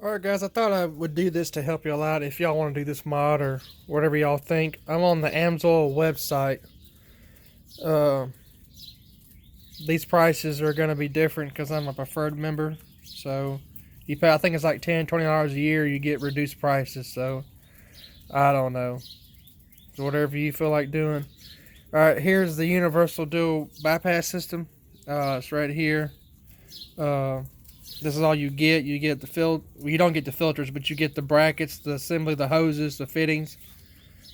Alright guys, I thought I would do this to help y'all out if y'all want to do this mod or whatever y'all think. I'm on the amsoil website. Uh, these prices are going to be different because I'm a preferred member. So you pay, I think it's like $10, $20 a year, you get reduced prices. So I don't know. So whatever you feel like doing. Alright, here's the universal dual bypass system. It's right here. This is all you get. You get the well, you don't get the filters, but you get the brackets, the assembly, the hoses, the fittings,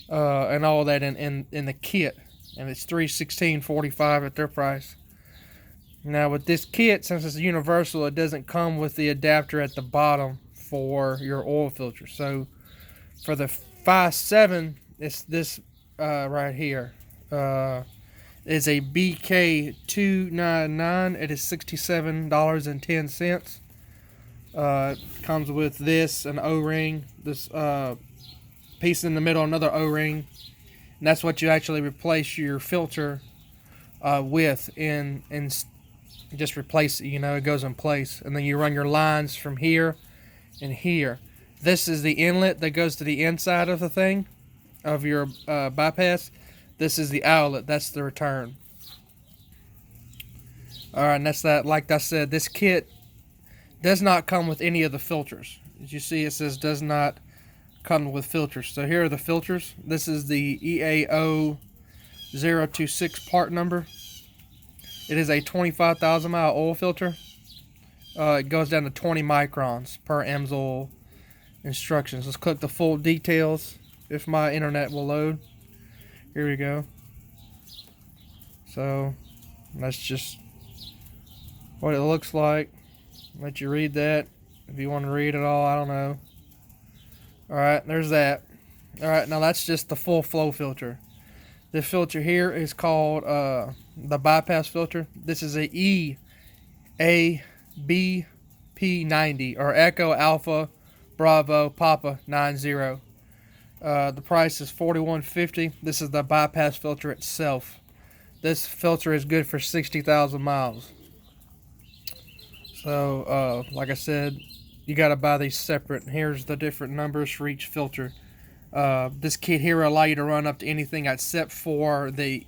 and all that in the kit. And it's $316.45 at their price. Now with this kit, since it's universal, it doesn't come with the adapter at the bottom for your oil filter. So for the 5.7, it's this right here. Is a BK299. It is $67.10. Comes with this, an O-ring, this piece in the middle, another O-ring, and that's what you actually replace your filter with, and just replace it. You know, it goes in place, and then you run your lines from here and here. This is the inlet that goes to the inside of the thing, of your bypass. This is the outlet. That's the return. Alright, and that's that. Like I said, this kit does not come with any of the filters. As you see, it says does not come with filters. So here are the filters. This is the EAO 026 part number. It is a 25,000 mile oil filter. It goes down to 20 microns per amsoil instructions. Let's click the full details if my internet will load. Here we go. So that's just what it looks like. Let you read that if you want to read it all. I don't know. Alright, there's that. Alright, now that's just the full flow filter. This filter here is called the bypass filter. This is a EABP90 or Echo Alpha Bravo Papa 90. The price is $41.50. This is the bypass filter itself. This filter is good for 60,000 miles. So, like I said, you got to buy these separate. Here's the different numbers for each filter. This kit here will allow you to run up to anything except for the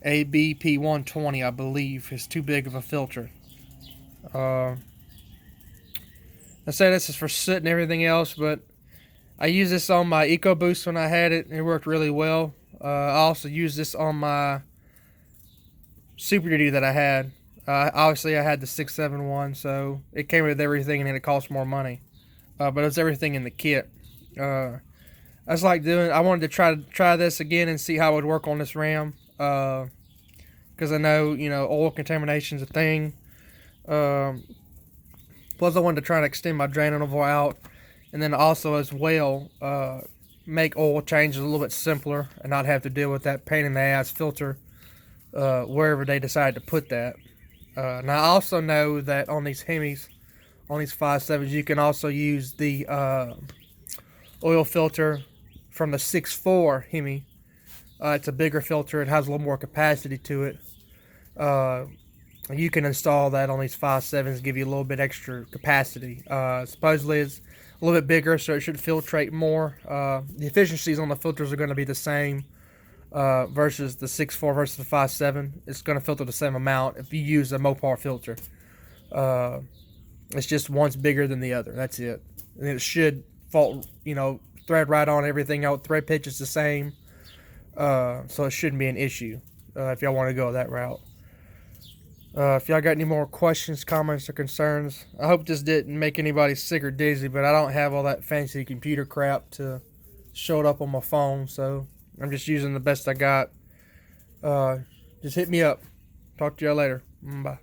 EABP120, I believe. It's too big of a filter. I say this is for soot and everything else, but I used this on my EcoBoost when I had it. It worked really well. I also used this on my Super Duty that I had. Obviously, I had the 671, so it came with everything, and it cost more money. But it was everything in the kit. I was like I wanted to try this again and see how it would work on this RAM. Because I know, oil contamination is a thing. Plus, I wanted to try to extend my drain interval out. And then also as well, make oil changes a little bit simpler and not have to deal with that pain in the ass filter wherever they decide to put that. Now I also know that on these hemis, on these 5.7s, you can also use the oil filter from the 6.4 hemi. It's a bigger filter. It has a little more capacity to it. You can install that on these 5.7s, give you a little bit extra capacity. Supposedly it's a little bit bigger, so it should filtrate more. The efficiencies on the filters are going to be the same versus the 6.4 versus the 5.7. It's going to filter the same amount if you use a Mopar filter. It's just one's bigger than the other. That's it. And it should thread right on everything out. Thread pitch is the same. So it shouldn't be an issue if y'all want to go that route. If y'all got any more questions, comments, or concerns, I hope this didn't make anybody sick or dizzy, but I don't have all that fancy computer crap to show it up on my phone, so I'm just using the best I got. Just hit me up. Talk to y'all later. Bye.